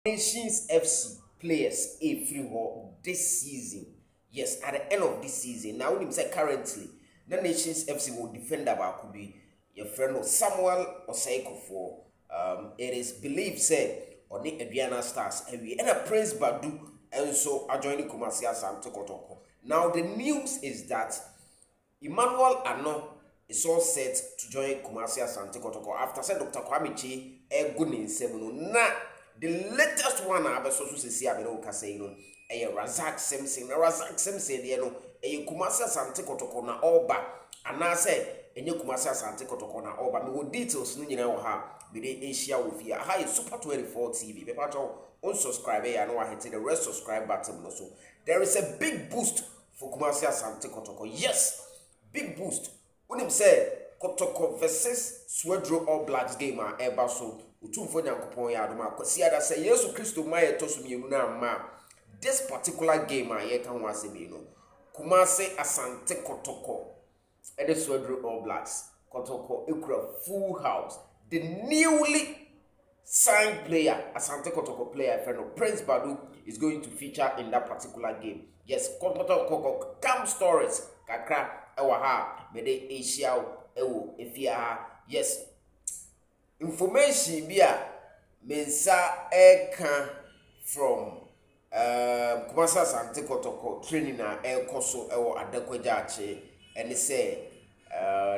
Nations FC players a free war this season. Yes, at the end of this season. Now, when say currently, the Nations FC will defend about could be your friend Samuel Oseiko for. It is believed said on the Aduana Stars and a Prince Badu and so adjoining Kumasi and Kotoko. Now the news is that Emmanuel Ano is all set to join Kumasi Asante Kotoko after said Dr. Kwame Egunin Semuno. Na the latest one I so see Abeno Casino, a Razak Simpson, a Kumasi Asante Kotoko na Oba, and I say, and you Kumasi Asante Kotoko na Oba. Me with details, no ha, be the Asia with you. Hi, Super 24 TV. Pepato, unsubscribe, I know I hit the rest subscribe button also. There is a big boost for Kumasi Asante Kotoko. Yes, big boost. When him say Kotoko versus Swedro All Blacks game eba so utumfo nyankopon ya adoma kwasi ada say Yesu Kristo ma ye toso mienu na ma this particular game ye kan ho asemi no Kumasi Asante Kotoko and the Swedro All Blacks Kotoko ekura full house. The newly signed player Asante Kotoko player friend Prince Badu is going to feature in that particular game. Yes, Kotoko camp stories kakra ewa ha mede Asia ewo efia. Yes, information bia mensa eka from Kumasi Asante Kotoko training na ekoso ewo Adekwaja ache and say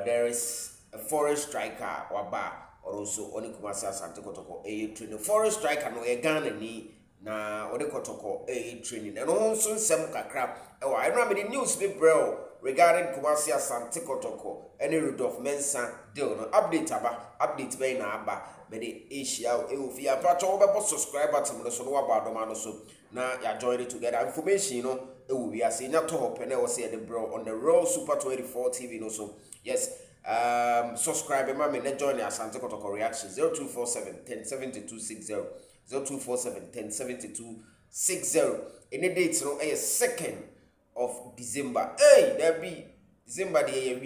there is a foreign striker waba or also oni Kumasi Asante Kotoko training foreign striker no e Ghana ni na ode Kotoko training and also nsem kakra ewo I remember the news be bro regarding Kumasi Asante Kotoko any Rudolph Mensah deal no update be na aba be the Asia efia pacho obo subscribe button no so no about do man so na ya join it together information no we are seeing that top and was say the bro on the Raw Super 24 TV no so yes subscribe and me join the Asante Kotoko reaction 0247 107260 0247 107260 any date no a second of December. Hey, there be December the year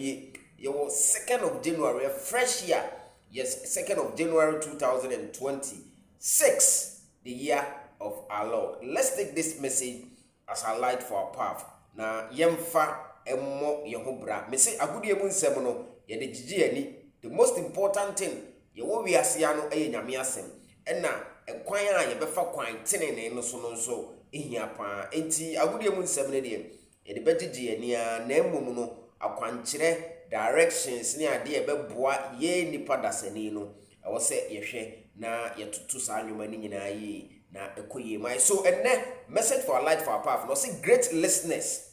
2nd of January, a fresh year. Yes, 2nd of January 2026, the year of our Lord. Let's take this message as a light for our path. Na yemfa emmo yehobra. Me say agudi emu nsem no ye de gigi ani. The most important thing ye wo wi ase ano eye nyame asem. Ena ekwan a ye befa kwan tenene no so no so ehia pa. Enti agudi emu nsem ne de ye de begigi ani a na emum no akwankyere directions ni ade e beboa ye nipa dasani no ewo se yehwe na yetutu sa anwuma ni nyina yi na ekoye mai so enne message for a light for our path no say great listeners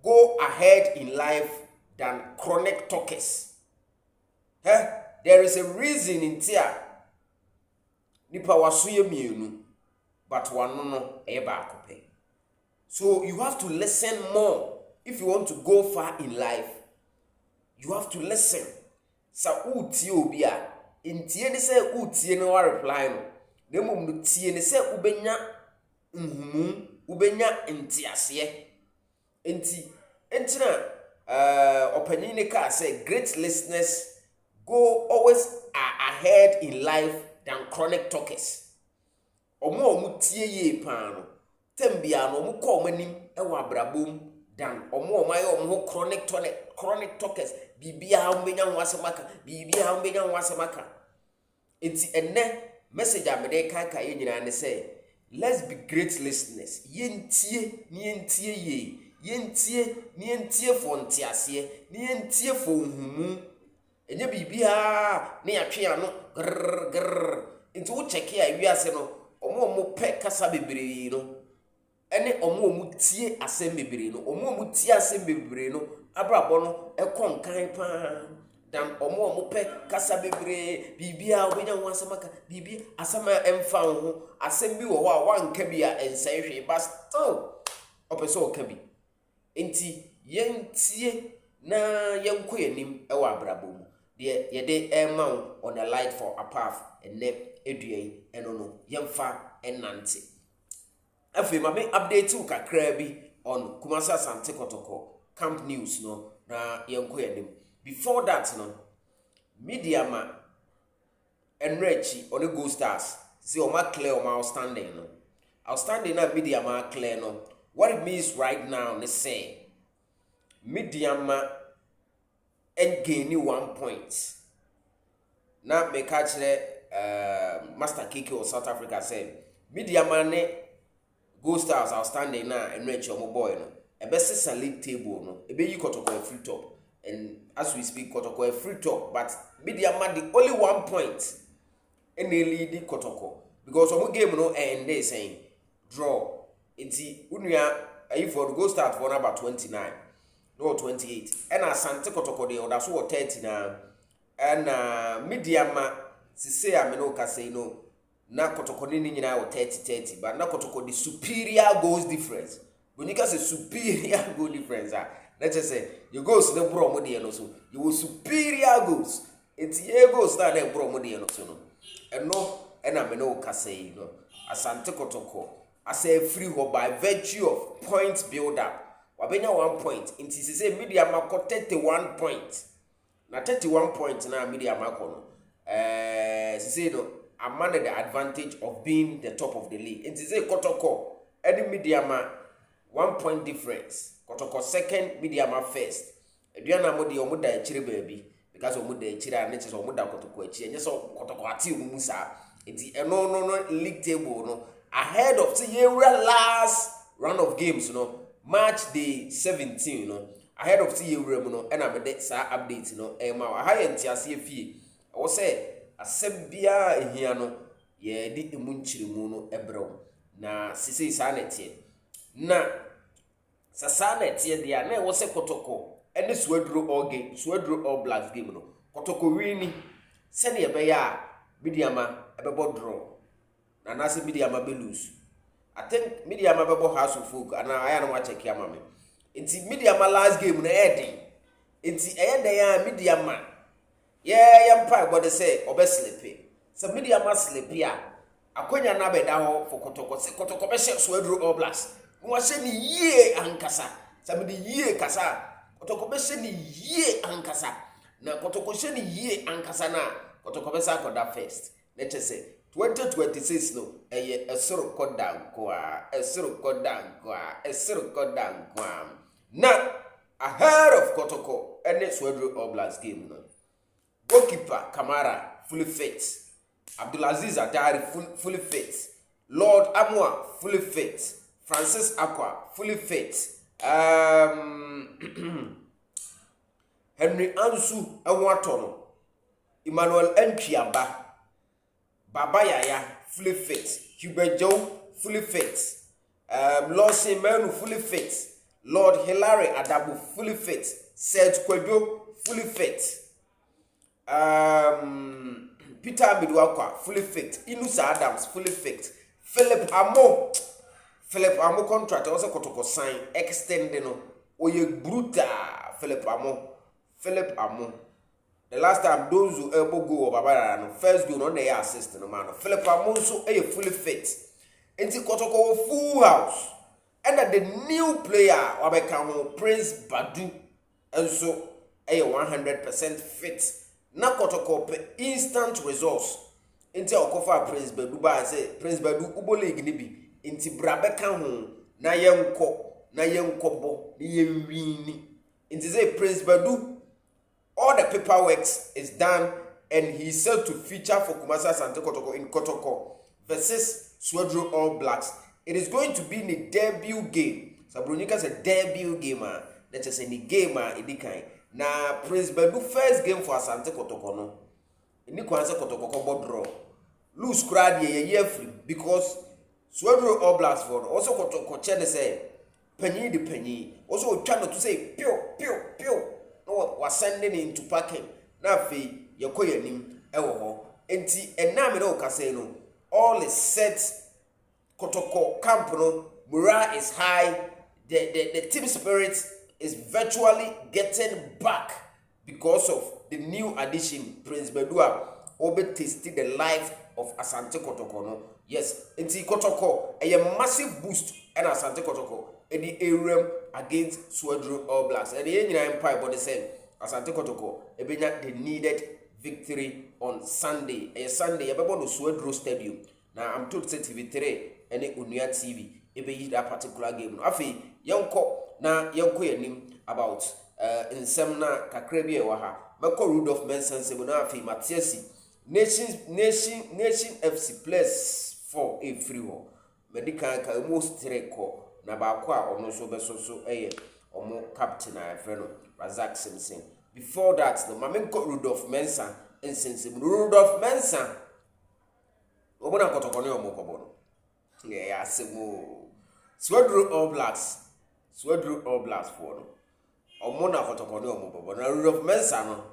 go ahead in life than chronic talkers. There is a reason in tia nipa wasoye mienu but one no e ba akope. So you have to listen more. If you want to go far in life, you have to listen. Sa uti obia, intie ni se utie no wa reply no. Nemum no tie ni se ubenya ubenya ntiase. Entina opening ne ka say great listeners go always ahead in life than chronic talkers. Omo tie ye pa no. Tembia no omo ko manim e wa brabom dan omo chronic talkers bibia umbenya wasemaka bibia umbenya wasemaka. Enti enne message amede kaka ye nyina ne say let's be great listeners. Yentie for ntiase ni yentie for humu enye bibia ne yatwe ano grrr enti wo check ya wiase no omo pe kasa bebre no ene omo tie asem bebre no omo tie asem bebre no abrabo no ekon kan pa dan omo pe kasa bebre bibia obenya ho asemaka bibia asema emfa ho asem bi wo ho a wanka bia ensehwe but still opeso okabi enti yentie na yenko yanim ewa abrabo mu de yede ema on a light for a path ene eduai eno no yemfa enante. Afi ma me update u kakra bi on Kumasi Asante Kotoko camp news no na yenko yanim. Before that no media ma enrechi on the Go Stars See, Oma clear Oma outstanding. No? Outstanding na medium ma clear no. What it means right now, they say medium ma and gain 1 point. Now me catch Master Kiki or South Africa say medium man Go Stars outstanding now and reach your boy no. A best league table no. A be you Kotoko free top. And as we speak, Kotoko a free top, but medium man the only 1 point in the lead Kotoko. Because some game no and they saying draw. It's unya for the Go Stars for number 29. No 28. And Asante Kotoko the other so 30 now. And medium say I no ka say no. Na Kotoko ni nyina o 30-30, but na Kotoko the superior goals difference. When you can say superior goal difference, let's just say you goals no bro mo dey no so. You will superior goals. It's ye goals na dey bro mo dey no so no. And no and I no ka say no. Asante Kotoko as a free ho by virtue of points build up. Wabenya 1 point. Inti say media ma ko 31 points. Na 31 points na media ma ko no. Say no I'm under the advantage of being the top of the league. And to say Kotoko, any mediama 1 point difference. Kotoko second, mediama first. Eduana modi omuda echire baby because omuda echire and it's omuda Kotoko echire. And so Kotoko ati umusa. It's no league table no ahead of the last round of games no March day 17 no ahead of the year no and I'm a sa update no I high entiasi fee. I was say asebia ehia no ye di emunchirimu no ebrew na sisi sanete na sasanete dia na wo se Kotoko ene suadro all blacks game no Kotoko wini se ne be ya bidiama ebebo draw na na se bidiama be lose. I think bidiama bebo house of folk and I am watch check ama me nti bidiama last game na eden nti eyede ya bidiama yeah, yampa God say obeslepe. So media must sleep here. Akonya na beda ho for Kotoko. Se Kotoko be share Suadro all blacks. Mo se ni ye ankasa. Sa me di ye kasa. Kotoko be se ni ye ankasa. Na Kotoko se ni ye ankasa na Kotoko be sa koda first. Let's say 2026 no eye esoro koda kwa esoro koda kwa. Na ahead of Kotoko any Suadro all blacks game no. Goalkeeper Kamara fully fit. Abdulaziz Adari fully fit. Lord Amwa fully fit. Francis Aqua fully fit. Henry Ansu Enwatono. Emmanuel Nchiaba. Baba Yaya fully fit. Hubert Joe fully fit. Lord Semenu fully fit. Lord Hilary Adabu fully fit. Seth Kwedo fully fit. Peter Midwakwa fully fit. Inusa Adams fully fit. Philip Amo contract also Kotoko sign extended no. Oye bruta Philip Amo. The last time those who elbow go Baba no first goal on the assist no man. Philip Amo so fully fit. Enti Kotoko full house. And the new player wabeka Prince Badu and so 100% fit. Na Kotoko pe instant results. Inti okofa Prince Badu ba say Prince Badu ubo league ni bi. Inti brabeka ho na yenkobo ni yenwini. Inti say Prince Badu all the paperwork is done and he's set to feature for Kumasi Asante Kotoko in Kotoko versus Suadro All Blacks. It is going to be in the debut game. Sabronika a debut game. Let's just say the game edikan. Na Prince Badu first game for Asante Kotoko no. Ini kwanse Kotoko ko draw. Lose crowd ye free because Suadro All Blacks for also Kotoko chene say penny the penny. Also trying to say pew. No was sending into parking. Na fe yekoye nim ewo ho. Enti enna me no ka say no. All is set. Kotoko camp no. Morale is high. The team spirit is virtually getting back because of the new addition Prince Bedua obe tasted the life of Asante Kotoko no. Yes, inti Kotoko a massive boost and Asante Kotoko in the area against Suadro All Blacks. And the United Empire body said Asante Kotoko ebenya the needed victory on Sunday. A Sunday ebebo no Suadro Stadium. Now I'm told say TV3 and Unia TV ebe that particular game no afi yenko na yenko yanim about nsem na kakra bi e wa ha meko Rudolph Mensa se na afi Matiasi Nation FC plus 4 a free ho medical ka most treko na ba kwa ono so besoso omo captain a friend Razak Simpson. Before that no mamenko Rudolph Mensa insensem Rudolph Mensa obona Kotoko ne omo kobo no yeah asemo Swedru All Blacks for no omo na Kotoko ne omo kobo na Rudolph Mensa no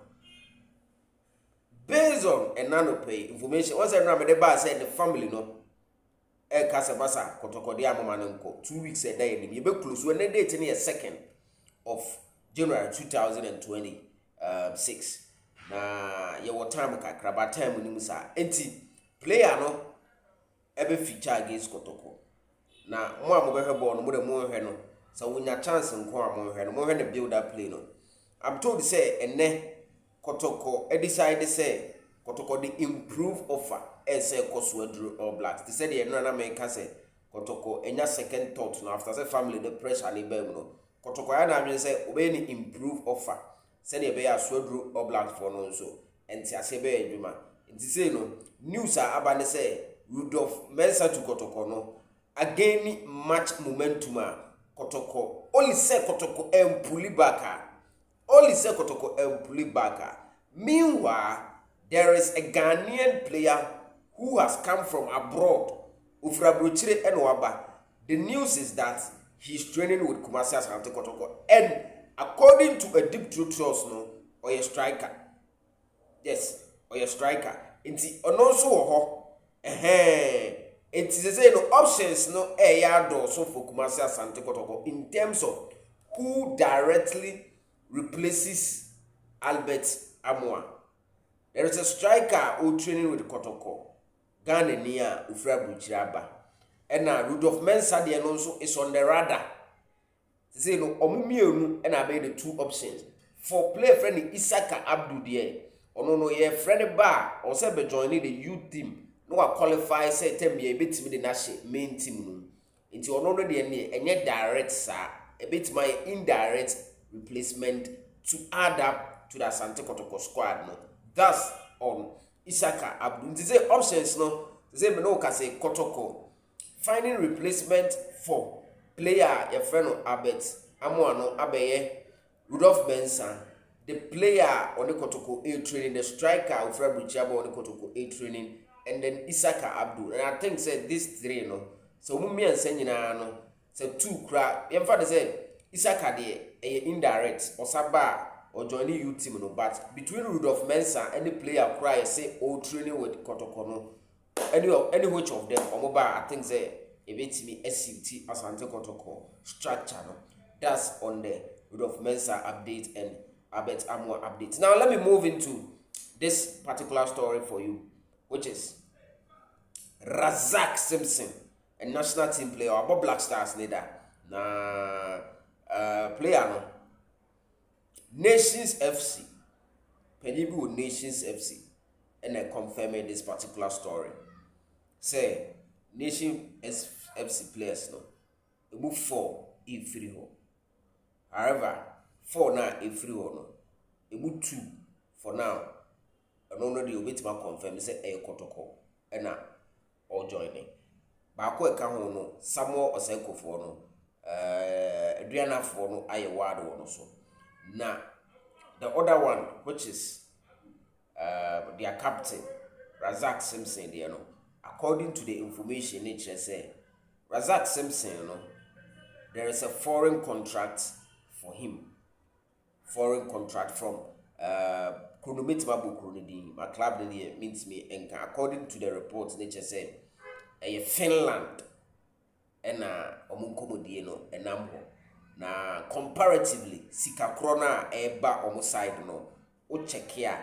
based on enano pay information once I remember the bar said the family no Kasabasa Kotoko de amama nko 2 weeks a day ni be close when the date near 2nd of January 2026 na ye what time kakra ba time ni musa enti player no ebe feature against Kotoko na mo amobehwe ball no mo de mo hwe no so wonya chance nko amon hwe no mo hwe na build up play no I'm told say ene Kotoko decide say Kotoko the improve offer say Swedru All Blacks they said the no make say Kotoko enya second thought no after say family the pressure ni be no Kotoko ya na say obey ni improve offer say the be Swedru All Blacks for no so enti ase be adwuma enti say no news abane say Rudolph Mensa to Kotoko no again match momentum Kotoko only say Kotoko pull back meanwhile there is a Ghanaian player who has come from abroad Ufrabruchire Enwaba. The news is that he's training with Kumasi Asante Kotoko and according to a deep truth source no or a striker inti ononso ho it is say no options no do so for Kumasi Asante Kotoko in terms of who directly replaces Albert Amoa. There is a striker who training with Kotoko Ghana near Ufrabruchire and Rudolph Mensa de also is on the radar. Say no omumienu and I the 2 options for player friend Isaka Abdu there no ye friend bar or say be joining the youth team no qualify say tem be betimi the national main team no nti ono no de enye direct sir a bit my indirect replacement to add up to the Asante Kotoko squad no that's on Isaka Abdu nti say options no say me no ka say Kotoko finding replacement for player your friend Albert Amoa no abeye Rudolph Mensa the player on the Kotoko A training the striker of Ufrabruchire on the Kotoko A training and then Isaka Abdu and I think said these 3 no so mummy and senyina no say 2 cra em fa say Isaka de indirect or saba or joining youth team no but between Rudolph Mensa and the player cry say O training with Kotoko no any which of them or mobile I think say a bit me SCT Asante Kotoko structure no that's on the Rudolph Mensa update and Albert Amoa update. Now let me move into this particular story for you, which is Razak Simpson, a national team player, about Black Stars leader. Na player no Nations FC, Penibu Nations FC, and I confirming this particular story. Say Nations FC players no, they move 4 in free home. However, 4 now a free one no. Emu 2 for now. And already you wait to confirm say a Kotoko and now all joining. Bako eka ho no Samuel Oseko for no Adriana for no aye ward one so. Now the other one which is their captain Razak Simpson there no. According to the information nature say Razak Simpson no there is a foreign contract for him. Foreign contract from Chronometer Bukurudi, my club means me and according to the reports nature said a Finland and Omunkomodieno and Nambo. Na comparatively Sika Krona eba omoside no o check ya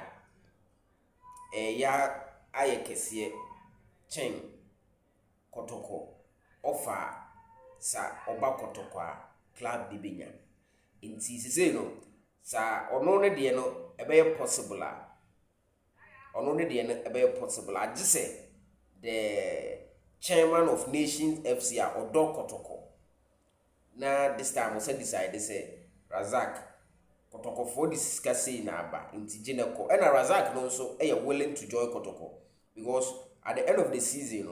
ya ayekesie chen Kotoko offer sa oba Kotoko club dibinya inti sise no sa ono ne de no ebe possible a ono ne de no ebe possible a gise the chairman of Nations FC or Kotoko. Now this time we say decide say Razak Kotoko for discussing na aba inti Jineko and Razak no so willing to join Kotoko because at the end of the season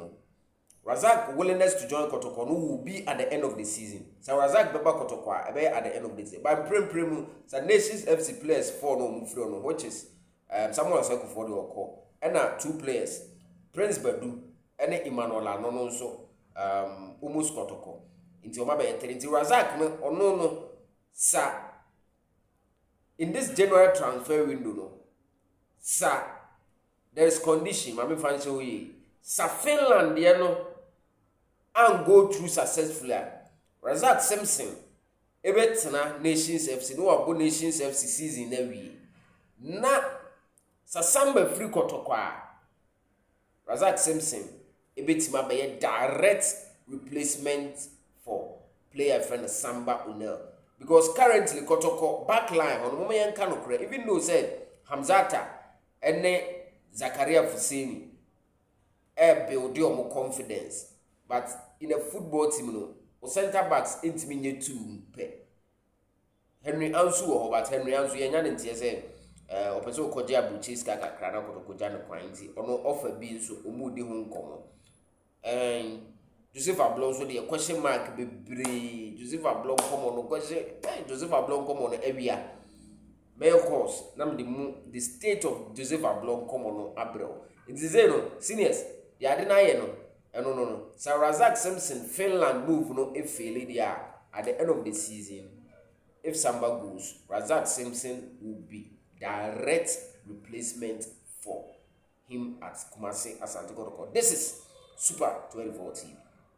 Razak willingness to join Kotoko no will be at the end of the season. So Razak beba Kotoko at the end of the season. But prem so Nations FC players 4 no move no which is someone else for the call and 2 players Prince Badu and Emmanuel no so almost Kotoko. Into my bay into Razak no sa in this January transfer window no sa there is condition mami fancy we sa Finland and go through successfully. Razak Simpson ebetena Nations FC no abo Nations FC season na wi na sa samba free Kotoko Razak Simpson ebetima be direct replacement for player friend Samba Unel because currently Kotoko backline on moment yan can okre even though said Hamzata ene Zakaria Fuseni build your confidence but in a football team no center backs intimi nye 2 pe Henry Ansu wo but Henry Ansu yenya ne ntie say opeso koje abuchi ska kakra na Kotoko ja ne kwan nti ono offer bi nso omudi ho nkomo Joseph Ablon so the question mark bebre Joseph Ablon come on question Joseph Ablon come on area may of course na the state of Joseph Ablon come on Abrel it is no seniors ya dey na ye no no Sir Razak Simpson Finland move no if fail there at the end of the season if Samba goes Razak Simpson will be direct replacement for him at Kumasi Asante Kotoko. This is Super 24 TV.